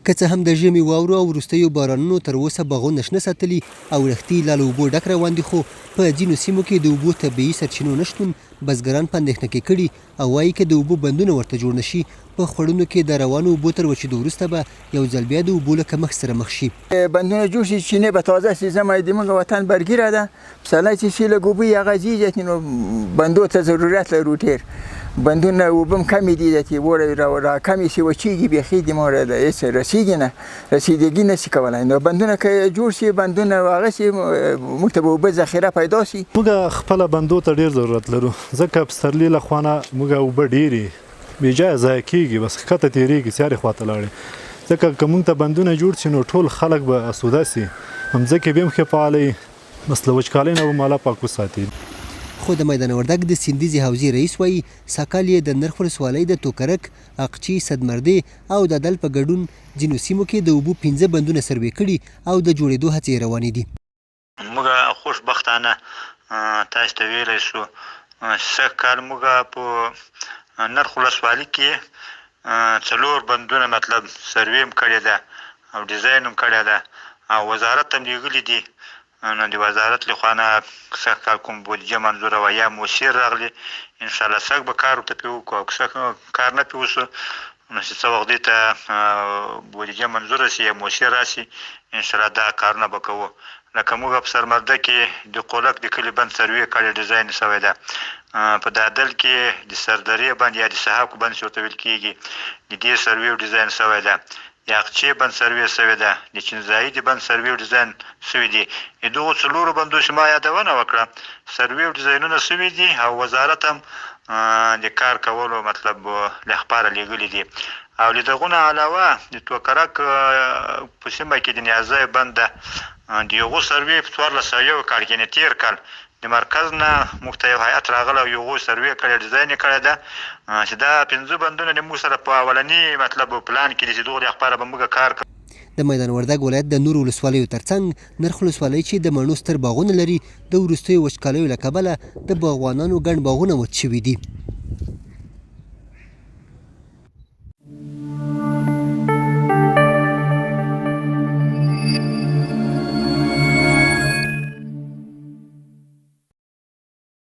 که څه هم د ژمي واورو او وروستیو بارانونو تر اوسه باغونه شنه ساتلي او لښتې لا له اوبو ډک روان دي، خو په ځینو سیمو کې د اوبو طبیعي سرچینو نشتون بزګران په اندېښنه کې کړي او وایي که د اوبو بندونه ورته جوړ نشي په خوړونو کې د روانو اوبو تر وچېدو وروسته به یو ځل بیا د اوبو له کمښت سره مخ شي. بندونه جوړ شي، چینې به تازه شي. زموږ د موږ وطن برګیره ده، پسرلی چې شي لږ اوبه یې هغه زیږي، نو بندو ته ضرورت لرو ډېر. بندونه اوبه هم کمې دي چې را کمې شي وچېږي، بیخي د ما هېڅ رسېږي نه، رسېدګي نه شي کولی. نو بندونه که جوړ شي، بندونه هغه شي، موږ ته به اوبه ذخیره پیدا شي. موږ خپله بندو ته ډېر ضرورت لرو، ځکه پسرلي له خوا نه موږ اوبه ډېرې بېجایه ضایع کېږي، بس ښکته تېرېږي، سیارې خوا ته لاړې. ځکه که موږ ته بندونه جوړ شي نو ټول خلک به اسوده سي، مځکې به هم ښې فعالوي، بس له وچکالۍ نه به مو الله پاک وساتي. خو د میدان وردګ د سیندیزې حوزې رئیس وایي ساکال یې د نرخ ولسوالۍ د توکرک، اقچي، صدمردې او د دل په ګډون ځینو سیمو کې د اوبو 15 بندونه سروې کړي او د جوړېدو هڅې روانې دي. موږ خوشبختانه تاسو ته ویلی شو سږکال موږ په نرخ ولسوالۍ کې 4 بندونه مطلب سروې هم کړې ده او ډیزاین هم کړی ده او وزارت هم لیږلي دي. نو د وزارت له خوا نه سږکال کوم بودیجه منظوره وه یا موثر راغلي، انشاءالله سږ به کار ورته پرې وکړو او که سږ کار نه پرې وشو نو چې څه وخت دې ته بودیجه منظوره شي یا موثر راشي، انشاءالله دا کارونه به کوو. لکه موږ په سرمرده کې د قولک د کلي بند سروې کړی، ډیزاین شوی ده. په دادل کې د سردرې بند یا د صحاکو بند چې ورته ویل کېږي د دې سروې او ډیزاین شوی ده. د اقچې بند سروې شوې ده، د چینځایي د بند سروې او ډیزاین شوي دي. د دغو 4 بندو چې ما یادونه وکړه سروې او ډیزاینونه شوي دي او وزارت هم د کار کولو مطلب لخپاره لیږلي دي. او له دغو نه علاوه د توکرک په سیمه کې د نیازۍ بند ده، د هغو سروې په 1401 کال کې یعنې تېر کال د مرکز نه موږ ته یو هیات راغلی او هغو سروې کړی، ډیزاین یې کړی ده چې دا 15 بندونه د موږ سره په اولني مطلب پلان کې دي چې دغو لپاره به موږ کار کوو. د میدان وردګ ولایت د نورو ولسوالیو ترڅنګ نرخ ولسوالۍ چې د مڼو ستر باغونه لري، د وروستیو وچکالیو له کبله د باغوانانو ګڼ باغونه وچ شوي دي.